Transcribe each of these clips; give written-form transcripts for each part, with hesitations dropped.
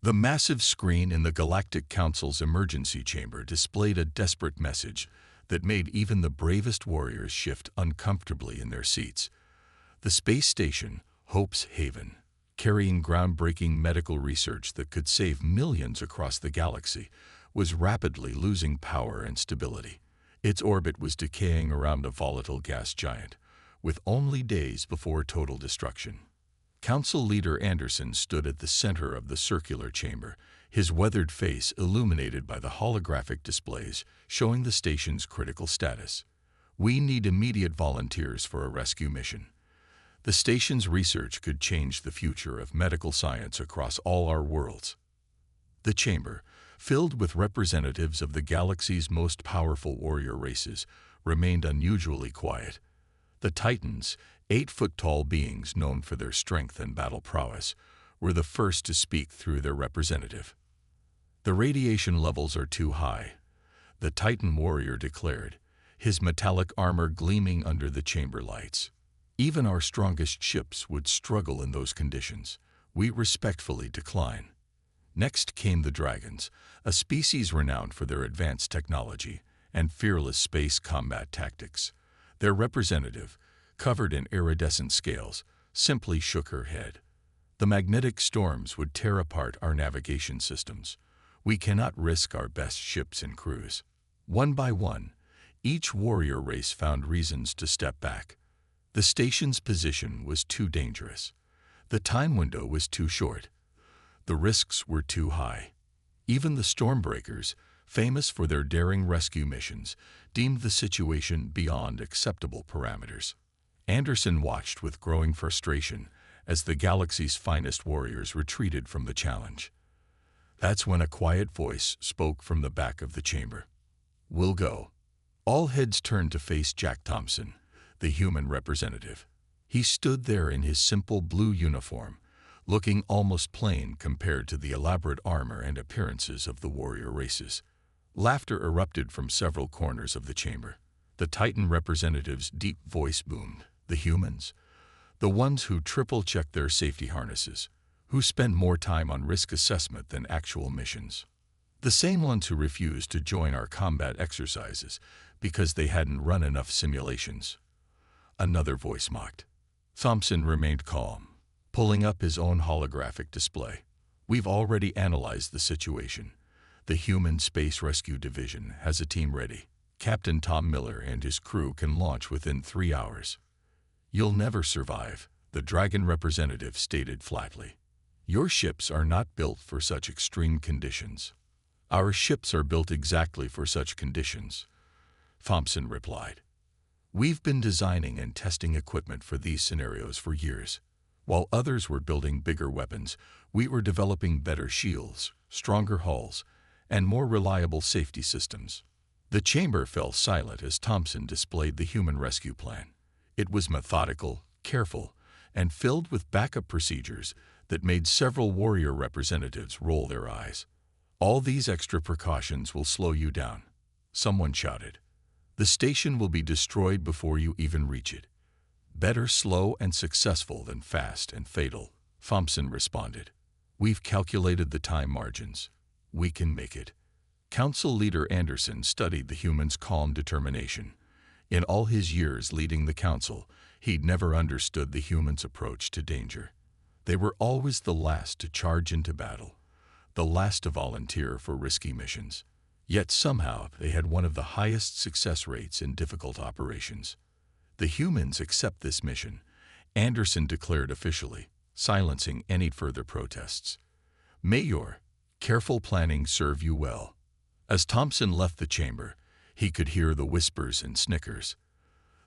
The massive screen in the Galactic Council's emergency chamber displayed a desperate message that made even the bravest warriors shift uncomfortably in their seats. The space station, Hope's Haven, carrying groundbreaking medical research that could save millions across the galaxy, was rapidly losing power and stability. Its orbit was decaying around a volatile gas giant, with only days before total destruction. Council leader Anderson stood at the center of the circular chamber, his weathered face illuminated by the holographic displays showing the station's critical status. "We need immediate volunteers for a rescue mission. The station's research could change the future of medical science across all our worlds." The chamber, filled with representatives of the galaxy's most powerful warrior races, remained unusually quiet. The Titans, 8-foot-tall beings known for their strength and battle prowess, were the first to speak through their representative. "The radiation levels are too high," the Titan warrior declared, his metallic armor gleaming under the chamber lights. "Even our strongest ships would struggle in those conditions. We respectfully decline." Next came the Dragons, a species renowned for their advanced technology and fearless space combat tactics. Their representative, covered in iridescent scales, simply shook her head. "The magnetic storms would tear apart our navigation systems. We cannot risk our best ships and crews." One by one, each warrior race found reasons to step back. The station's position was too dangerous. The time window was too short. The risks were too high. Even the Stormbreakers, famous for their daring rescue missions, deemed the situation beyond acceptable parameters. Anderson watched with growing frustration as the galaxy's finest warriors retreated from the challenge. That's when a quiet voice spoke from the back of the chamber. "We'll go." All heads turned to face Jack Thompson, the human representative. He stood there in his simple blue uniform, looking almost plain compared to the elaborate armor and appearances of the warrior races. Laughter erupted from several corners of the chamber. The Titan representative's deep voice boomed. "The humans, the ones who triple-check their safety harnesses, who spend more time on risk assessment than actual missions. The same ones who refused to join our combat exercises because they hadn't run enough simulations." Another voice mocked. Thompson remained calm, pulling up his own holographic display. "We've already analyzed the situation. The Human Space Rescue Division has a team ready. Captain Tom Miller and his crew can launch within 3 hours." "You'll never survive," the Dragon representative stated flatly. "Your ships are not built for such extreme conditions." "Our ships are built exactly for such conditions," Thompson replied. "We've been designing and testing equipment for these scenarios for years. While others were building bigger weapons, we were developing better shields, stronger hulls, and more reliable safety systems." The chamber fell silent as Thompson displayed the human rescue plan. It was methodical, careful, and filled with backup procedures that made several warrior representatives roll their eyes. "All these extra precautions will slow you down," someone shouted. "The station will be destroyed before you even reach it." "Better slow and successful than fast and fatal," Thompson responded. "We've calculated the time margins. We can make it." Council leader Anderson studied the humans' calm determination. In all his years leading the council, he'd never understood the humans' approach to danger. They were always the last to charge into battle, the last to volunteer for risky missions. Yet somehow they had one of the highest success rates in difficult operations. "The humans accept this mission," Anderson declared officially, silencing any further protests. "May your careful planning serve you well." As Thompson left the chamber, he could hear the whispers and snickers.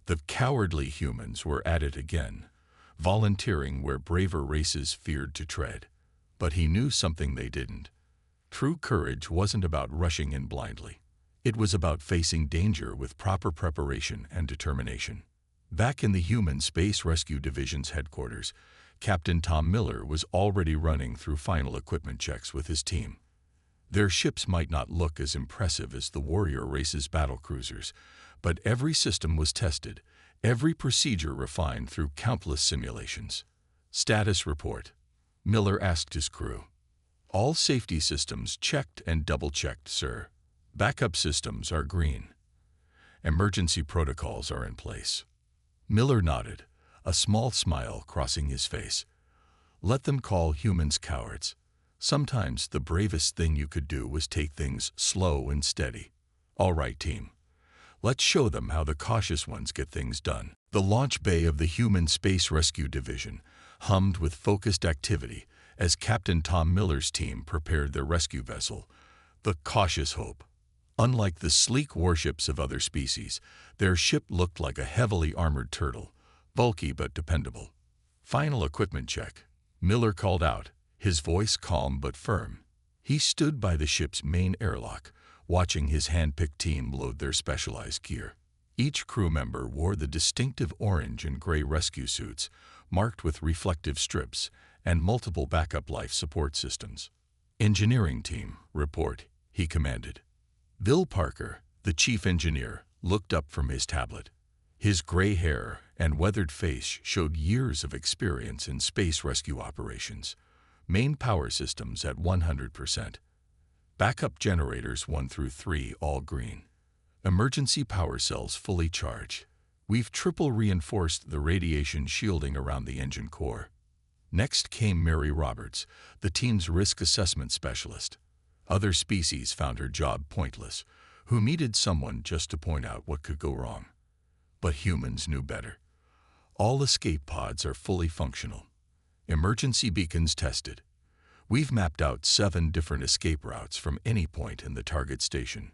The cowardly humans were at it again, volunteering where braver races feared to tread. But he knew something they didn't. True courage wasn't about rushing in blindly. It was about facing danger with proper preparation and determination. Back in the Human Space Rescue Division's headquarters, Captain Tom Miller was already running through final equipment checks with his team. Their ships might not look as impressive as the warrior race's battlecruisers, but every system was tested, every procedure refined through countless simulations. "Status report," Miller asked his crew. All safety systems checked and double-checked, sir. Backup systems are green. Emergency protocols are in place. Miller nodded, a small smile crossing his face. Let them call humans cowards. Sometimes the bravest thing you could do was take things slow and steady. All right, team. Let's show them how the cautious ones get things done. The launch bay of the Human Space Rescue Division hummed with focused activity as Captain Tom Miller's team prepared their rescue vessel, the Cautious Hope. Unlike the sleek warships of other species, their ship looked like a heavily armored turtle, bulky but dependable. Final equipment check. Miller called out, his voice calm but firm. He stood by the ship's main airlock, watching his hand-picked team load their specialized gear. Each crew member wore the distinctive orange and gray rescue suits, marked with reflective strips and multiple backup life support systems. Engineering team, report, he commanded. Bill Parker, the chief engineer, looked up from his tablet. His gray hair and weathered face showed years of experience in space rescue operations. Main power systems at 100%. Backup generators 1 through 3 all green. Emergency power cells fully charged. We've triple reinforced the radiation shielding around the engine core. Next came Mary Roberts, the team's risk assessment specialist. Other species found her job pointless, who needed someone just to point out what could go wrong. But humans knew better. All escape pods are fully functional. Emergency beacons tested. We've mapped out 7 different escape routes from any point in the target station.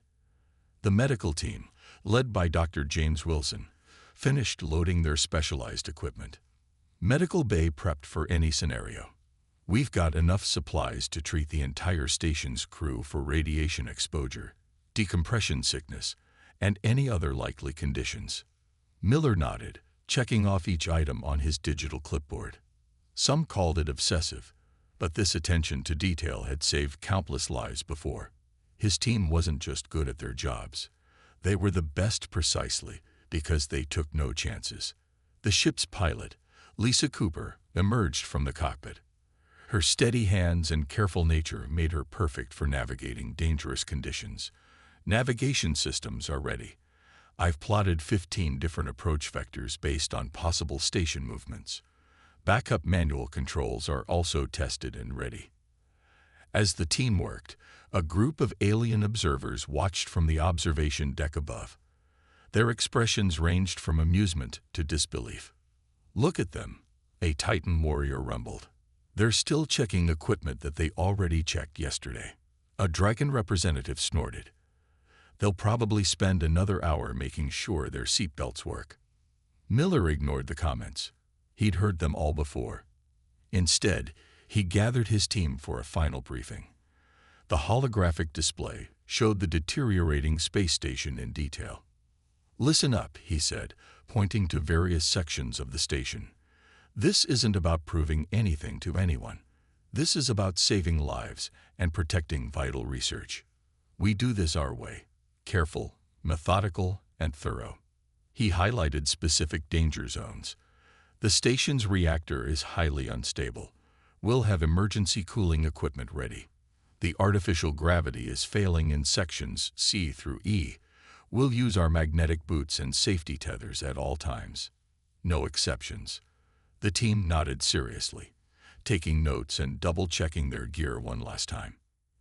The medical team, led by Dr. James Wilson, finished loading their specialized equipment. Medical bay prepped for any scenario. We've got enough supplies to treat the entire station's crew for radiation exposure, decompression sickness, and any other likely conditions. Miller nodded, checking off each item on his digital clipboard. Some called it obsessive, but this attention to detail had saved countless lives before. His team wasn't just good at their jobs. They were the best precisely because they took no chances. The ship's pilot, Lisa Cooper, emerged from the cockpit. Her steady hands and careful nature made her perfect for navigating dangerous conditions. Navigation systems are ready. I've plotted 15 different approach vectors based on possible station movements. Backup manual controls are also tested and ready. As the team worked, a group of alien observers watched from the observation deck above. Their expressions ranged from amusement to disbelief. Look at them, a Titan warrior rumbled. They're still checking equipment that they already checked yesterday. A Dragon representative snorted. They'll probably spend another hour making sure their seatbelts work. Miller ignored the comments. He'd heard them all before. Instead, he gathered his team for a final briefing. The holographic display showed the deteriorating space station in detail. Listen up, he said, pointing to various sections of the station. This isn't about proving anything to anyone. This is about saving lives and protecting vital research. We do this our way, careful, methodical, and thorough. He highlighted specific danger zones. The station's reactor is highly unstable. We'll have emergency cooling equipment ready. The artificial gravity is failing in sections C through E. We'll use our magnetic boots and safety tethers at all times. No exceptions. The team nodded seriously, taking notes and double-checking their gear one last time.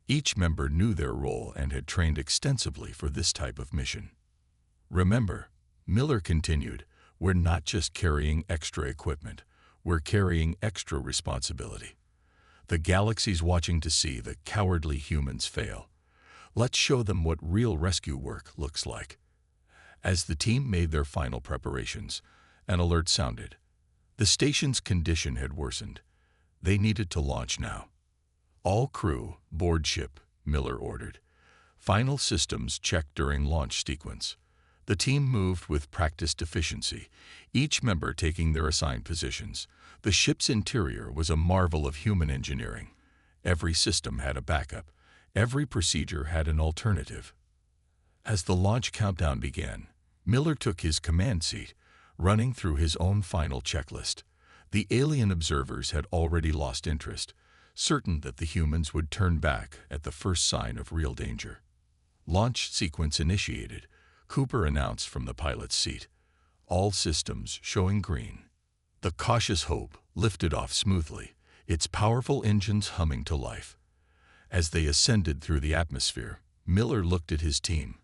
Each member knew their role and had trained extensively for this type of mission. Remember, Miller continued, we're not just carrying extra equipment, we're carrying extra responsibility. The galaxy's watching to see the cowardly humans fail. Let's show them what real rescue work looks like. As the team made their final preparations, an alert sounded. The station's condition had worsened. They needed to launch now. All crew, board ship, Miller ordered. Final systems checked during launch sequence. The team moved with practiced efficiency, each member taking their assigned positions. The ship's interior was a marvel of human engineering. Every system had a backup. Every procedure had an alternative. As the launch countdown began, Miller took his command seat, running through his own final checklist. The alien observers had already lost interest. certain that the humans would turn back at the first sign of real danger. Launch sequence initiated, Cooper announced from the pilot's seat. All systems showing green. The cautious Hope lifted off smoothly, its powerful engines humming to life. As they ascended through the atmosphere, Miller looked at his team.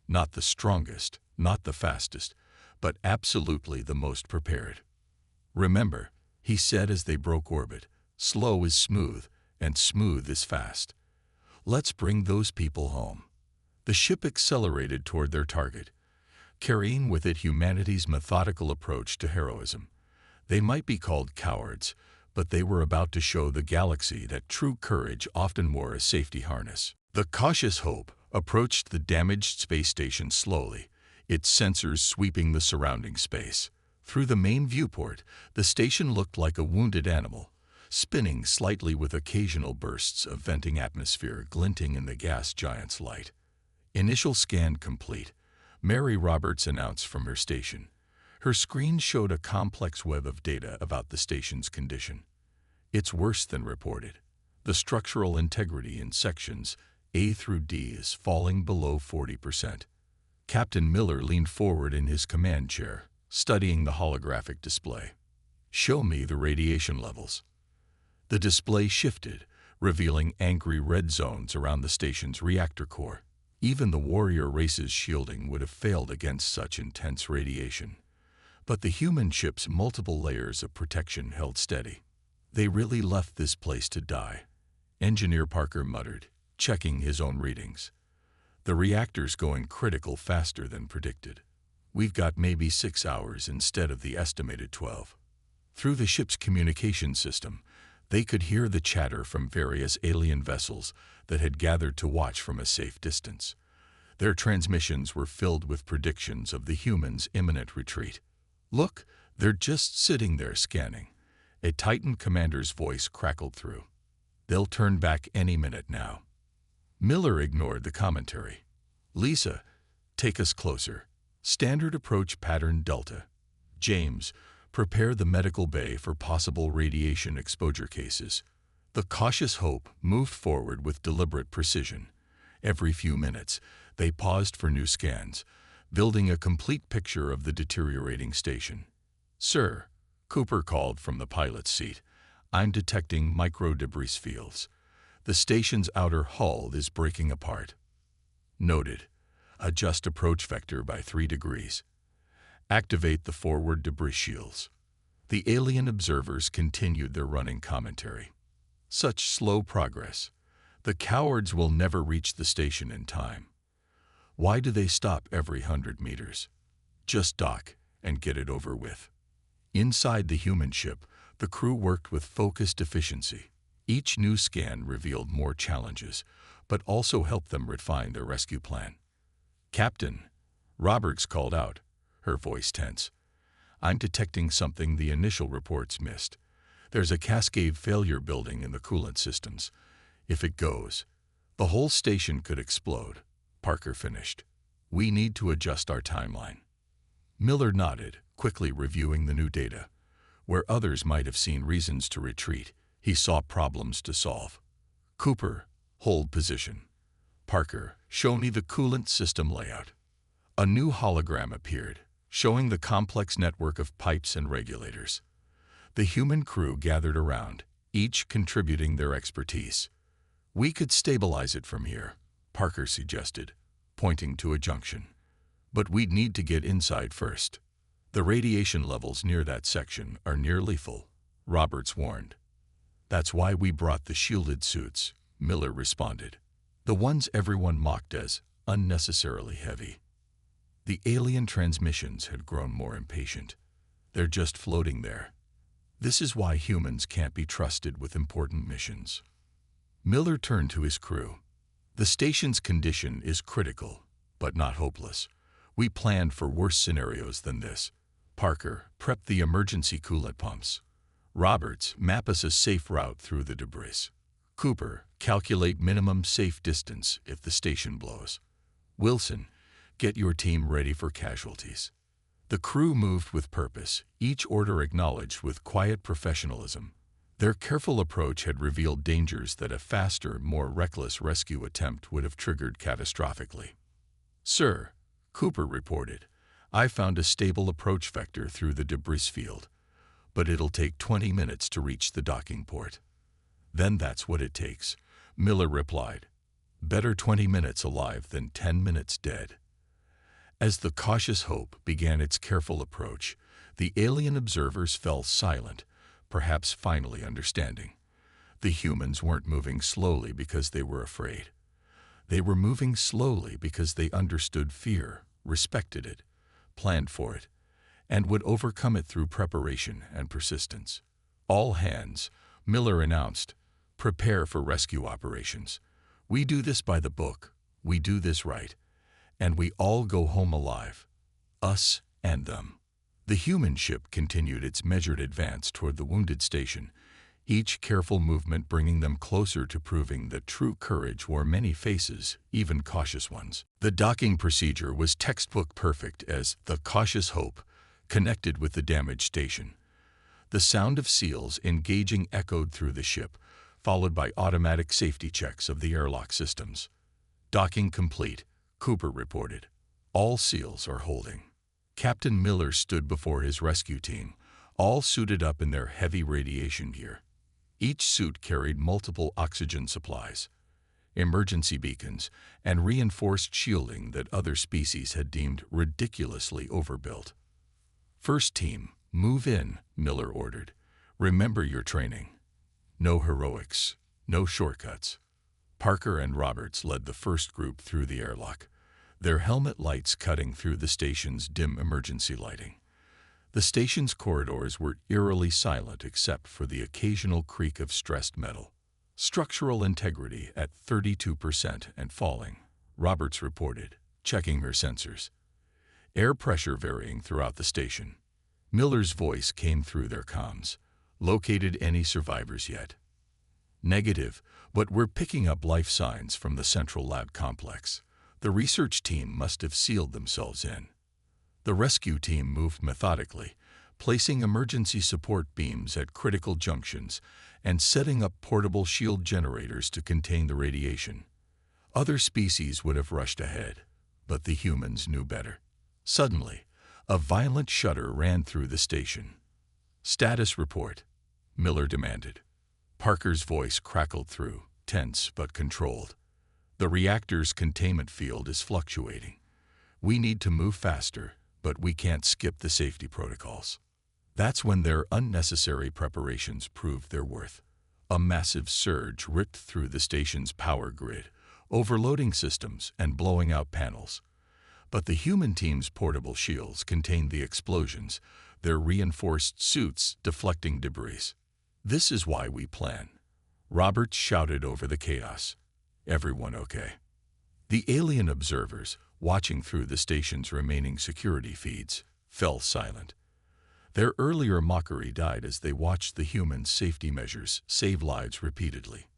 Not the strongest, not the fastest, but absolutely the most prepared. "Remember," he said as they broke orbit, "slow is smooth, and smooth is fast. Let's bring those people home." The ship accelerated toward their target, carrying with it humanity's methodical approach to heroism. They might be called cowards, but they were about to show the galaxy that true courage often wore a safety harness. The cautious Hope approached the damaged space station slowly, its sensors sweeping the surrounding space. Through the main viewport, the station looked like a wounded animal, spinning slightly with occasional bursts of venting atmosphere glinting in the gas giant's light. Initial scan complete, Mary Roberts announced from her station. Her screen showed a complex web of data about the station's condition. "It's worse than reported. The structural integrity in sections A through D is falling below 40%. Captain Miller leaned forward in his command chair, studying the holographic display. "Show me the radiation levels." The display shifted, revealing angry red zones around the station's reactor core. Even the warrior race's shielding would have failed against such intense radiation. But the human ship's multiple layers of protection held steady. "They really left this place to die," Engineer Parker muttered, checking his own readings. "The reactor's going critical faster than predicted. We've got maybe 6 hours instead of the estimated 12. Through the ship's communication system, they could hear the chatter from various alien vessels that had gathered to watch from a safe distance. Their transmissions were filled with predictions of the humans' imminent retreat. "Look, they're just sitting there scanning," a Titan commander's voice crackled through. "They'll turn back any minute now." Miller ignored the commentary. "Lisa, take us closer. Standard approach pattern Delta. James, prepare the medical bay for possible radiation exposure cases." The cautious Hope moved forward with deliberate precision. Every few minutes, they paused for new scans, building a complete picture of the deteriorating station. "Sir," Cooper called from the pilot's seat, "I'm detecting micro-debris fields. The station's outer hull is breaking apart." "Noted. Adjust approach vector by 3 degrees. Activate the forward debris shields." The alien observers continued their running commentary. "Such slow progress. The cowards will never reach the station in time. Why do they stop every 100 meters? Just dock and get it over with." Inside the human ship, the crew worked with focused efficiency. Each new scan revealed more challenges, but also helped them refine their rescue plan. "Captain," Roberts called out, her voice tense, "I'm detecting something the initial reports missed. There's a cascade failure building in the coolant systems. If it goes, the whole station could explode." Parker finished. "We need to adjust our timeline." Miller nodded, quickly reviewing the new data. Where others might have seen reasons to retreat, he saw problems to solve. "Cooper, hold position. Parker, show me the coolant system layout." A new hologram appeared, showing the complex network of pipes and regulators. The human crew gathered around, each contributing their expertise. "We could stabilize it from here," Parker suggested, pointing to a junction. "But we'd need to get inside first. The radiation levels near that section are near lethal," Roberts warned. "That's why we brought the shielded suits," Miller responded. "The ones everyone mocked as unnecessarily heavy." The alien transmissions had grown more impatient. "They're just floating there. This is why humans can't be trusted with important missions." Miller turned to his crew. "The station's condition is critical, but not hopeless. We planned for worse scenarios than this. Parker, prep the emergency coolant pumps. Roberts, map us a safe route through the debris. Cooper, calculate minimum safe distance if the station blows. Wilson, get your team ready for casualties." The crew moved with purpose, each order acknowledged with quiet professionalism. Their careful approach had revealed dangers that a faster, more reckless rescue attempt would have triggered catastrophically. "Sir," Cooper reported, "I found a stable approach vector through the debris field, but it'll take 20 minutes to reach the docking port." "Then that's what it takes," Miller replied. "Better 20 minutes alive than 10 minutes dead." As the cautious Hope began its careful approach, the alien observers fell silent, perhaps finally understanding. The humans weren't moving slowly because they were afraid. They were moving slowly because they understood fear, respected it, planned for it, and would overcome it through preparation and persistence. "All hands," Miller announced, "prepare for rescue operations. We do this by the book, we do this right, and we all go home alive. Us and them." The human ship continued its measured advance toward the wounded station, each careful movement bringing them closer to proving that true courage wore many faces, even cautious ones. The docking procedure was textbook perfect as the cautious Hope connected with the damaged station. The sound of seals engaging echoed through the ship, followed by automatic safety checks of the airlock systems. "Docking complete," Cooper reported. "All seals are holding." Captain Miller stood before his rescue team, all suited up in their heavy radiation gear. Each suit carried multiple oxygen supplies, emergency beacons, and reinforced shielding that other species had deemed ridiculously overbuilt. "First team, move in," Miller ordered. "Remember your training. No heroics, no shortcuts." Parker and Roberts led the first group through the airlock, their helmet lights cutting through the station's dim emergency lighting. The station's corridors were eerily silent except for the occasional creak of stressed metal. "Structural integrity at 32% and falling," Roberts reported, checking her sensors. "Air pressure varying throughout the station." Miller's voice came through their comms. "Located any survivors yet?" "Negative, but we're picking up life signs from the central lab complex. The research team must have sealed themselves in." The rescue team moved methodically, placing emergency support beams at critical junctions and setting up portable shield generators to contain the radiation. Other species would have rushed ahead, but the humans knew better. Suddenly, a violent shudder ran through the station. "Status report," Miller demanded. Parker's voice crackled through, tense but controlled. "The reactor's containment field is fluctuating. We need to move faster, but we can't skip the safety protocols." That's when their unnecessary preparations proved their worth. A massive surge ripped through the station's power grid, overloading systems and blowing out panels. But the human team's portable shields contained the explosions, their reinforced suits deflecting debris. "This is why we plan." Roberts shouted over the chaos. "Everyone okay?" The alien observers, watching through the station's remaining security feeds, fell silent. Their earlier mockery died as they watched the humans' safety measures save lives repeatedly.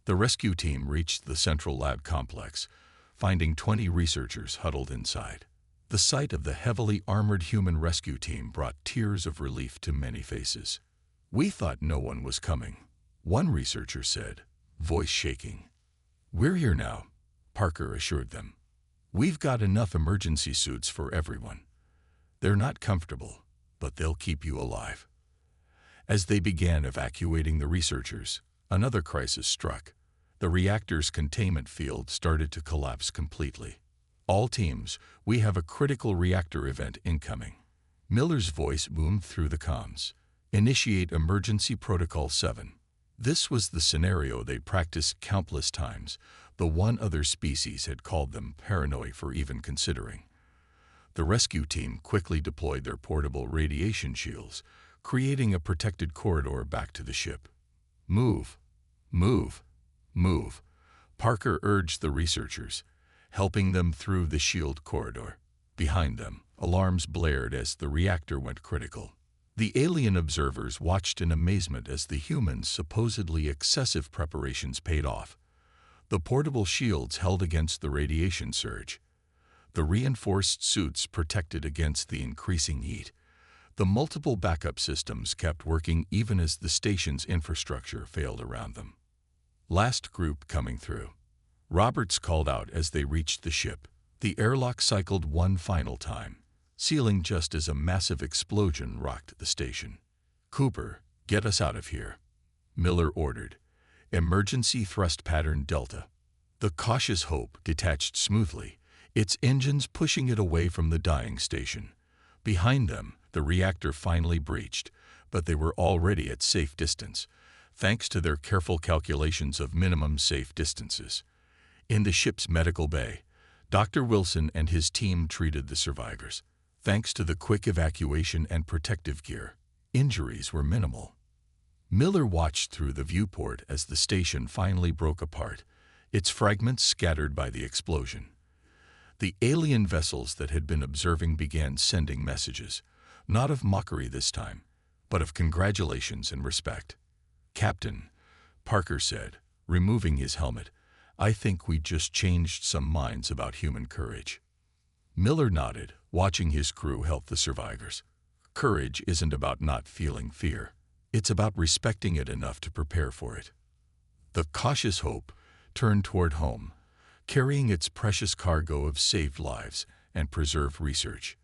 The rescue team reached the central lab complex, finding 20 researchers huddled inside. The sight of the heavily armored human rescue team brought tears of relief to many faces. "We thought no one was coming," one researcher said, voice shaking. "We're here now," Parker assured them. "We've got enough emergency suits for everyone. They're not comfortable, but they'll keep you alive." As they began evacuating the researchers, another crisis struck. The reactor's containment field started to collapse completely. "All teams, we have a critical reactor event incoming." Miller's voice boomed through the comms. "Initiate Emergency Protocol 7. This was the scenario they practiced countless times, though one other species had called them paranoid for even considering. The rescue team quickly deployed their portable radiation shields, creating a protected corridor back to the ship. "Move, move, move," Parker urged the researchers, helping them through the shield corridor. Behind them, alarms blared as the reactor went critical. The alien observers watched in amazement as the humans' supposedly excessive preparations paid off. The portable shields held against the radiation surge. The reinforced suits protected against the increasing heat. The multiple backup systems kept working even as the station's infrastructure failed around them. Last group coming through. Roberts called out as they reached the ship. The airlock cycled one final time, sealing just as a massive explosion rocked the station. "Cooper, get us out of here," Miller ordered. "Emergency thrust pattern Delta." The cautious Hope detached smoothly, its engines pushing it away from the dying station. Behind them, the reactor finally breached, but they were already at safe distance, thanks to their careful calculations of minimum safe distances. In the ship's medical bay, Dr. Wilson and his team treated the survivors. Thanks to the quick evacuation and protective gear, injuries were minimal. Miller watched through the viewport as the station finally broke apart, its fragments scattered by the explosion. The alien vessels that had been observing began sending messages, not of mockery this time, but of congratulations and respect. "Captain," Parker said, removing his helmet, "I think we just changed some minds about human courage." Miller nodded, watching his crew help the survivors. Courage isn't about not feeling fear. It's about respecting it enough to prepare for it. The cautious Hope turned toward home, carrying its precious cargo of saved lives and preserved research.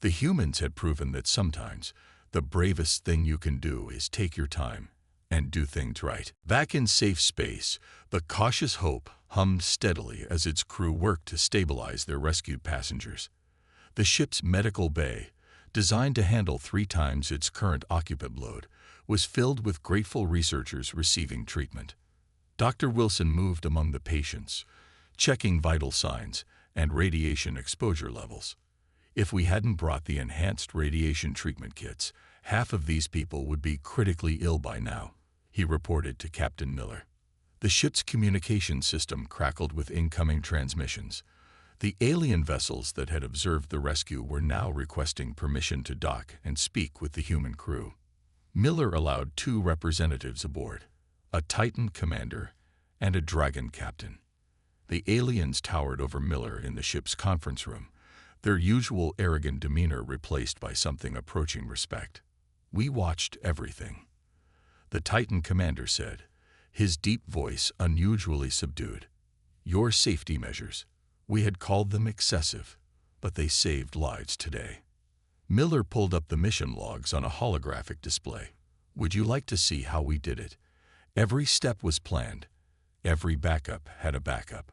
The humans had proven that sometimes the bravest thing you can do is take your time and do things right. Back in safe space, the cautious Hope hummed steadily as its crew worked to stabilize their rescued passengers. The ship's medical bay, designed to handle 3 times its current occupant load, was filled with grateful researchers receiving treatment. Dr. Wilson moved among the patients, checking vital signs and radiation exposure levels. If we hadn't brought the enhanced radiation treatment kits, half of these people would be critically ill by now, he reported to Captain Miller. The ship's communication system crackled with incoming transmissions. The alien vessels that had observed the rescue were now requesting permission to dock and speak with the human crew. Miller allowed 2 representatives aboard, a Titan commander and a Dragon captain. The aliens towered over Miller in the ship's conference room, their usual arrogant demeanor replaced by something approaching respect. "We watched everything," the Titan commander said, his deep voice unusually subdued. "Your safety measures, we had called them excessive, but they saved lives today." Miller pulled up the mission logs on a holographic display. "Would you like to see how we did it? Every step was planned. Every backup had a backup."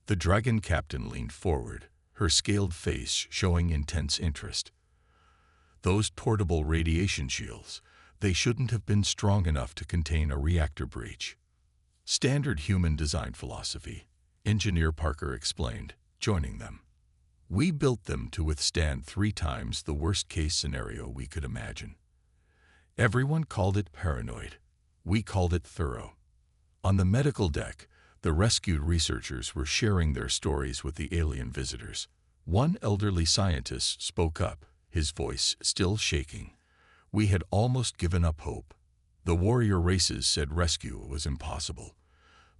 The Dragon captain leaned forward, her scaled face showing intense interest. "Those portable radiation shields, they shouldn't have been strong enough to contain a reactor breach." "Standard human design philosophy," Engineer Parker explained, joining them. "We built them to withstand 3 times the worst-case scenario we could imagine." Everyone called it paranoid. We called it thorough. On the medical deck, the rescued researchers were sharing their stories with the alien visitors. One elderly scientist spoke up, his voice still shaking. "We had almost given up hope. The warrior races said rescue was impossible.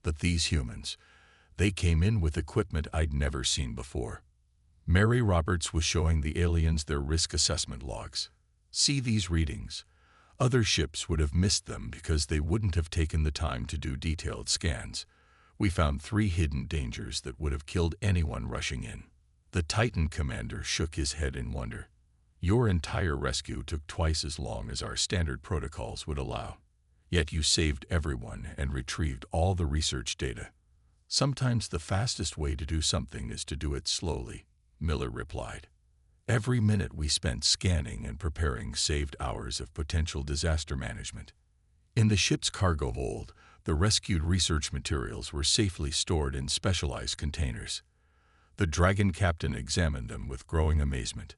But these humans, they came in with equipment I'd never seen before." Mary Roberts was showing the aliens their risk assessment logs. "See these readings. Other ships would have missed them because they wouldn't have taken the time to do detailed scans. We found 3 hidden dangers that would have killed anyone rushing in." The Titan commander shook his head in wonder. "Your entire rescue took twice as long as our standard protocols would allow. Yet you saved everyone and retrieved all the research data." "Sometimes the fastest way to do something is to do it slowly," Miller replied. "Every minute we spent scanning and preparing saved hours of potential disaster management." In the ship's cargo hold, the rescued research materials were safely stored in specialized containers. The Dragon captain examined them with growing amazement.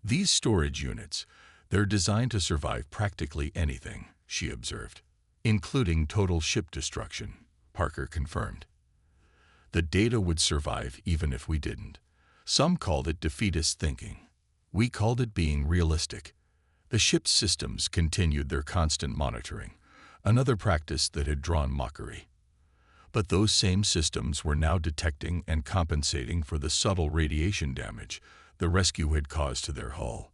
"These storage units, they're designed to survive practically anything," she observed. "Including total ship destruction," Parker confirmed. "The data would survive even if we didn't." Some called it defeatist thinking. We called it being realistic. The ship's systems continued their constant monitoring, another practice that had drawn mockery. But those same systems were now detecting and compensating for the subtle radiation damage the rescue had caused to their hull.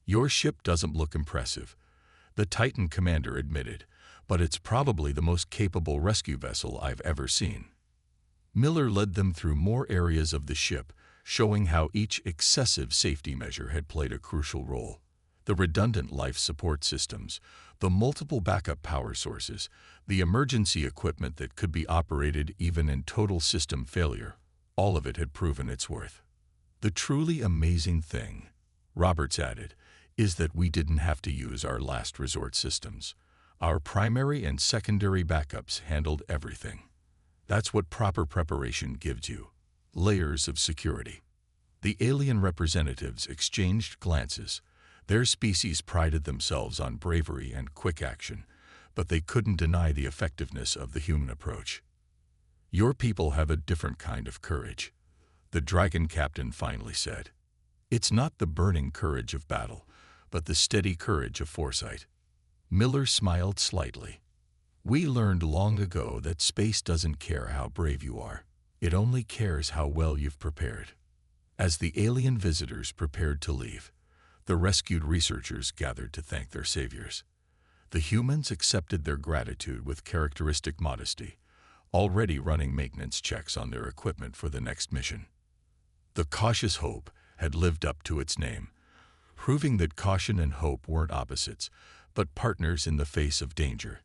"Your ship doesn't look impressive," the Titan commander admitted, "but it's probably the most capable rescue vessel I've ever seen." Miller led them through more areas of the ship, showing how each excessive safety measure had played a crucial role. The redundant life support systems, the multiple backup power sources, the emergency equipment that could be operated even in total system failure, all of it had proven its worth. "The truly amazing thing," Roberts added, "is that we didn't have to use our last resort systems. Our primary and secondary backups handled everything. That's what proper preparation gives you. Layers of security." The alien representatives exchanged glances. Their species prided themselves on bravery and quick action, but they couldn't deny the effectiveness of the human approach. "Your people have a different kind of courage," the Dragon captain finally said. "It's not the burning courage of battle, but the steady courage of foresight." Miller smiled slightly. "We learned long ago that space doesn't care how brave you are. It only cares how well you've prepared." As the alien visitors prepared to leave, the rescued researchers gathered to thank their saviors. The humans accepted their gratitude with characteristic modesty, already running maintenance checks on their equipment for the next mission. The cautious Hope had lived up to its name, proving that caution and hope weren't opposites, but partners in the face of danger.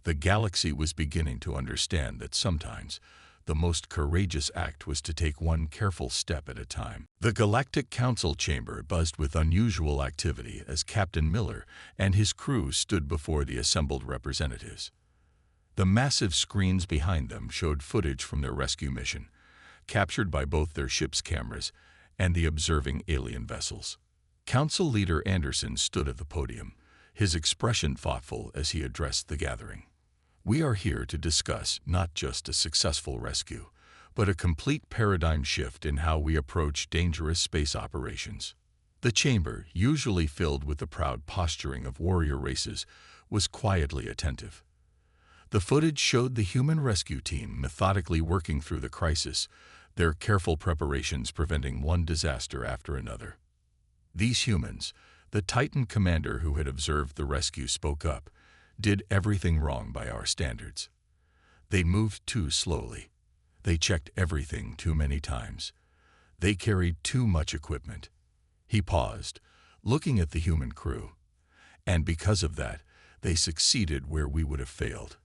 The galaxy was beginning to understand that sometimes the most courageous act was to take one careful step at a time. The Galactic Council chamber buzzed with unusual activity as Captain Miller and his crew stood before the assembled representatives. The massive screens behind them showed footage from their rescue mission, captured by both their ship's cameras and the observing alien vessels. Council Leader Anderson stood at the podium, his expression thoughtful as he addressed the gathering. "We are here to discuss not just a successful rescue, but a complete paradigm shift in how we approach dangerous space operations." The chamber, usually filled with the proud posturing of warrior races, was quietly attentive. The footage showed the human rescue team methodically working through the crisis, their careful preparations preventing one disaster after another. "These humans," the Titan commander who had observed the rescue spoke up, "did everything wrong by our standards. They moved too slowly. They checked everything too many times. They carried too much equipment." He paused, looking at the human crew. "And because of that, they succeeded where we would have failed."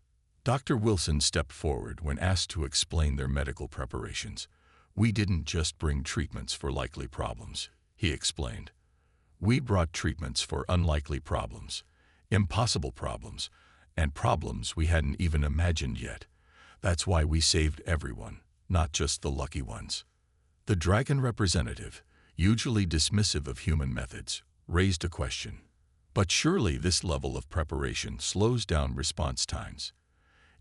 Dr. Wilson stepped forward when asked to explain their medical preparations. "We didn't just bring treatments for likely problems," he explained. "We brought treatments for unlikely problems, impossible problems, and problems we hadn't even imagined yet. That's why we saved everyone, not just the lucky ones." The Dragon representative, usually dismissive of human methods, raised a question. "But surely this level of preparation slows down response times.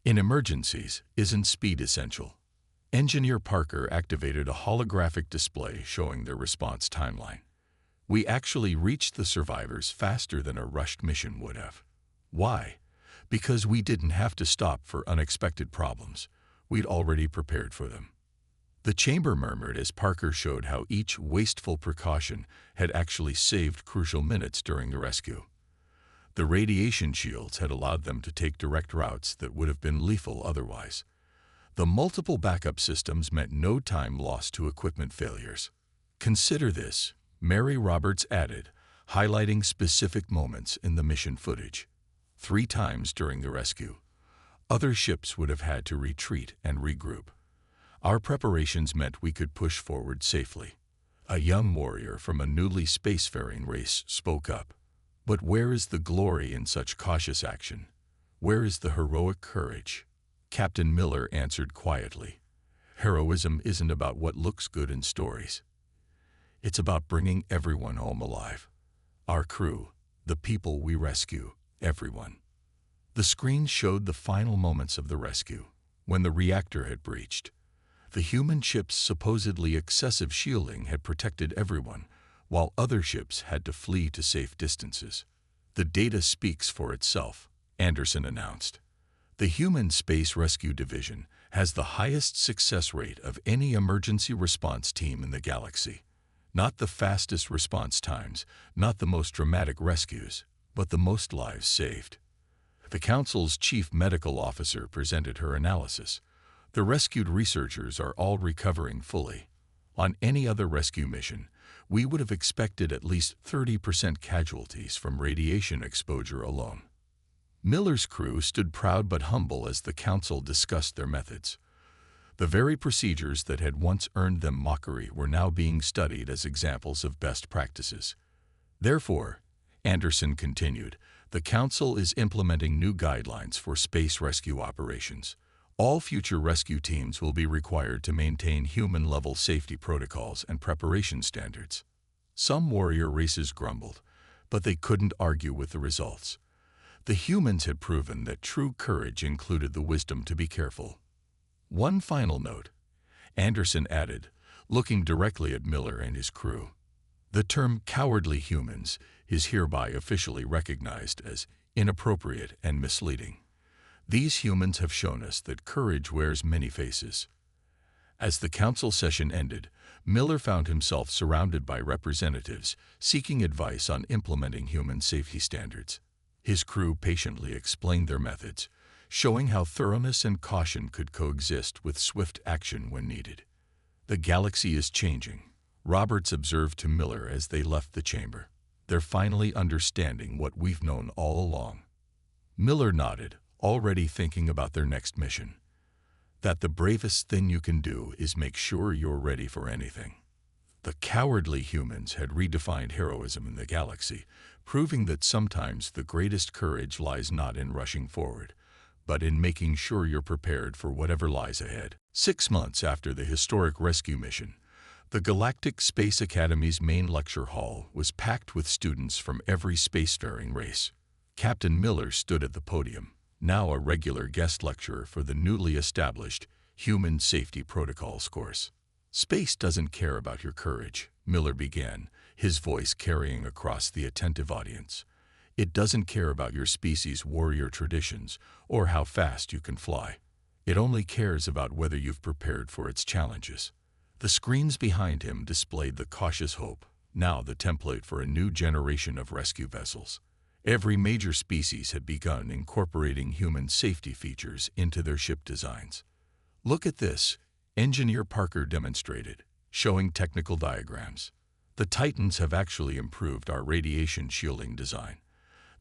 In emergencies, isn't speed essential?" Engineer Parker activated a holographic display showing their response timeline. "We actually reached the survivors faster than a rushed mission would have." "Why?" "Because we didn't have to stop for unexpected problems. We'd already prepared for them." The chamber murmured as Parker showed how each wasteful precaution had actually saved crucial minutes during the rescue. The radiation shields had allowed them to take direct routes that would have been lethal otherwise. The multiple backup systems meant no time lost to equipment failures. "Consider this," Mary Roberts added, highlighting specific moments in the mission footage. 3 times during the rescue, other ships would have had to retreat and regroup. Our preparations meant we could push forward safely. A young warrior from a newly spacefaring race spoke up. "But where is the glory in such cautious action? Where is the heroic courage?" Captain Miller answered quietly. "Heroism isn't about what looks good in stories. It's about bringing everyone home alive. Our crew, the people we rescue, everyone." The screen showed the final moments of the rescue, when the reactor had breached. The human ship's supposedly excessive shielding had protected everyone, while other ships had to flee to safe distances. "The data speaks for itself," Anderson announced. "The Human Space Rescue Division has the highest success rate of any emergency response team in the galaxy. Not the fastest response times, not the most dramatic rescues, but the most lives saved. The Council's chief medical officer presented her analysis. The rescued researchers are all recovering fully. On any other rescue mission, we would have expected at least 30% casualties from radiation exposure alone. Miller's crew stood proud but humble as the Council discussed their methods. The very procedures that had once earned them mockery were now being studied as examples of best practices. Therefore, Anderson continued, the Council is implementing new guidelines for space rescue operations. All future rescue teams will be required to maintain human-level safety protocols and preparation standards. Some warrior races grumbled, but they couldn't argue with the results. The humans had proven that true courage included the wisdom to be careful. One final note, Anderson added, looking directly at Miller and his crew. The term cowardly humans is hereby officially recognized as inappropriate and misleading. These humans have shown us that courage wears many faces. As the council session ended, Miller found himself surrounded by representatives seeking advice on implementing human safety standards. His crew patiently explained their methods, showing how thoroughness and caution could coexist with swift action when needed. The galaxy is changing, Roberts observed to Miller as they left the chamber. They're finally understanding what we've known all along. Miller nodded, already thinking about their next mission. That the bravest thing you can do is make sure you're ready for anything. The cowardly humans had redefined heroism in the galaxy, proving that sometimes the greatest courage lies not in rushing forward, but in making sure you're prepared for whatever lies ahead. 6 months after the historic rescue mission, the Galactic Space Academy's main lecture hall was packed with students from every spacefaring race. Captain Miller stood at the podium, now a regular guest lecturer for the newly established Human Safety Protocols course. Space doesn't care about your courage, Miller began, his voice carrying across the attentive audience. It doesn't care about your species' warrior traditions or how fast you can fly. It only cares about whether you've prepared for its challenges. The screens behind him displayed the cautious hope, now the template for a new generation of rescue vessels. Every major species had begun incorporating human safety features into their ship designs. Look at this, Engineer Parker demonstrated, showing technical diagrams. The Titans have actually improved our radiation shielding design.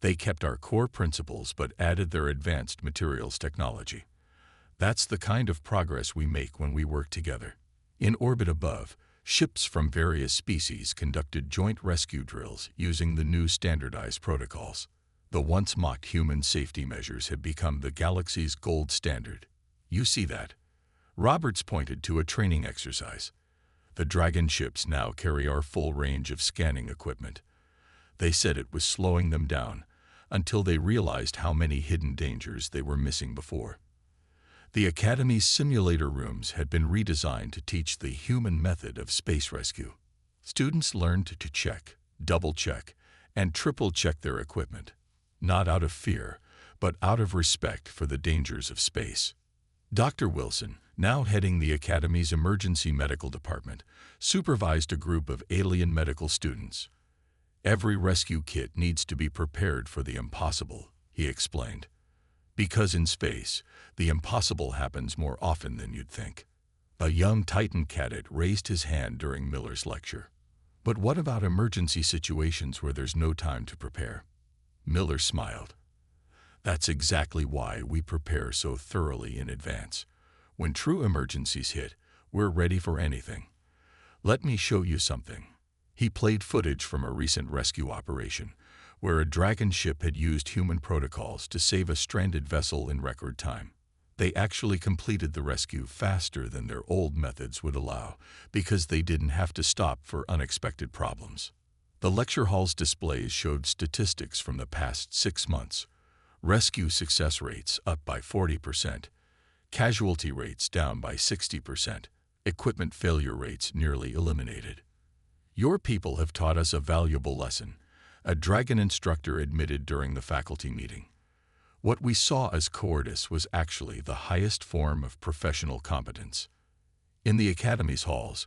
They kept our core principles but added their advanced materials technology. That's the kind of progress we make when we work together. In orbit above, ships from various species conducted joint rescue drills using the new standardized protocols. The once mocked human safety measures had become the galaxy's gold standard. You see that? Roberts pointed to a training exercise. The Dragon ships now carry our full range of scanning equipment. They said it was slowing them down until they realized how many hidden dangers they were missing before. The Academy's simulator rooms had been redesigned to teach the human method of space rescue. Students learned to check, double-check, and triple-check their equipment, not out of fear, but out of respect for the dangers of space. Dr. Wilson, now heading the Academy's emergency medical department, supervised a group of alien medical students. Every rescue kit needs to be prepared for the impossible, he explained. Because in space, the impossible happens more often than you'd think. A young Titan cadet raised his hand during Miller's lecture. But what about emergency situations where there's no time to prepare? Miller smiled. That's exactly why we prepare so thoroughly in advance. When true emergencies hit, we're ready for anything. Let me show you something. He played footage from a recent rescue operation, where a Dragon ship had used human protocols to save a stranded vessel in record time. They actually completed the rescue faster than their old methods would allow, because they didn't have to stop for unexpected problems. The lecture hall's displays showed statistics from the past 6 months. Rescue success rates up by 40%, casualty rates down by 60%, equipment failure rates nearly eliminated. Your people have taught us a valuable lesson, a Dragon instructor admitted during the faculty meeting. What we saw as cowardice was actually the highest form of professional competence. In the Academy's halls,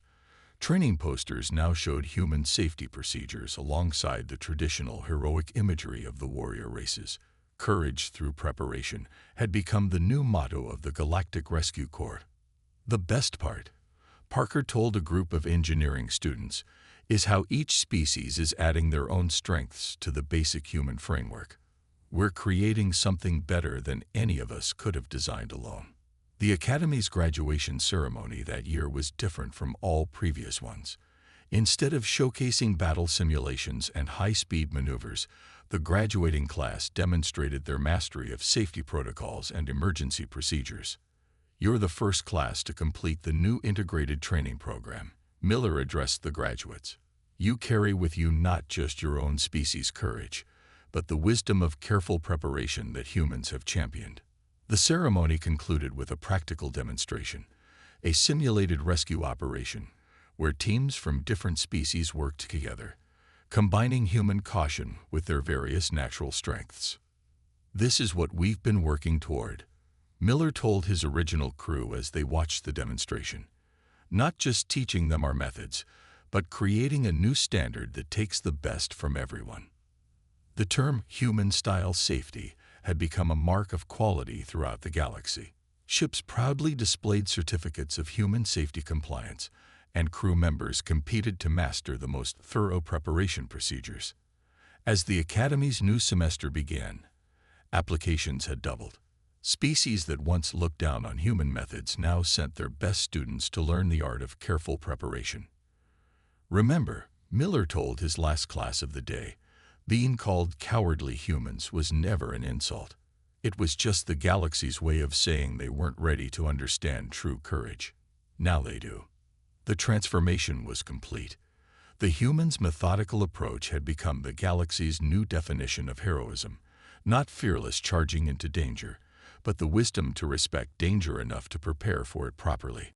Training posters now showed human safety procedures alongside the traditional heroic imagery of the warrior races. Courage through preparation had become the new motto of the Galactic Rescue Corps. The best part, Parker told a group of engineering students, is how each species is adding their own strengths to the basic human framework. We're creating something better than any of us could have designed alone. The Academy's graduation ceremony that year was different from all previous ones. Instead of showcasing battle simulations and high-speed maneuvers, the graduating class demonstrated their mastery of safety protocols and emergency procedures. You're the first class to complete the new integrated training program, Miller addressed the graduates. You carry with you not just your own species' courage, but the wisdom of careful preparation that humans have championed. The ceremony concluded with a practical demonstration, a simulated rescue operation, where teams from different species worked together, combining human caution with their various natural strengths. This is what we've been working toward, Miller told his original crew as they watched the demonstration. Not just teaching them our methods, but creating a new standard that takes the best from everyone. The term human-style safety had become a mark of quality throughout the galaxy. Ships proudly displayed certificates of human safety compliance, and crew members competed to master the most thorough preparation procedures. As the Academy's new semester began, applications had doubled. Species that once looked down on human methods now sent their best students to learn the art of careful preparation. Remember, Miller told his last class of the day, being called cowardly humans was never an insult. It was just the galaxy's way of saying they weren't ready to understand true courage. Now they do. The transformation was complete. The humans' methodical approach had become the galaxy's new definition of heroism, not fearless charging into danger, but the wisdom to respect danger enough to prepare for it properly.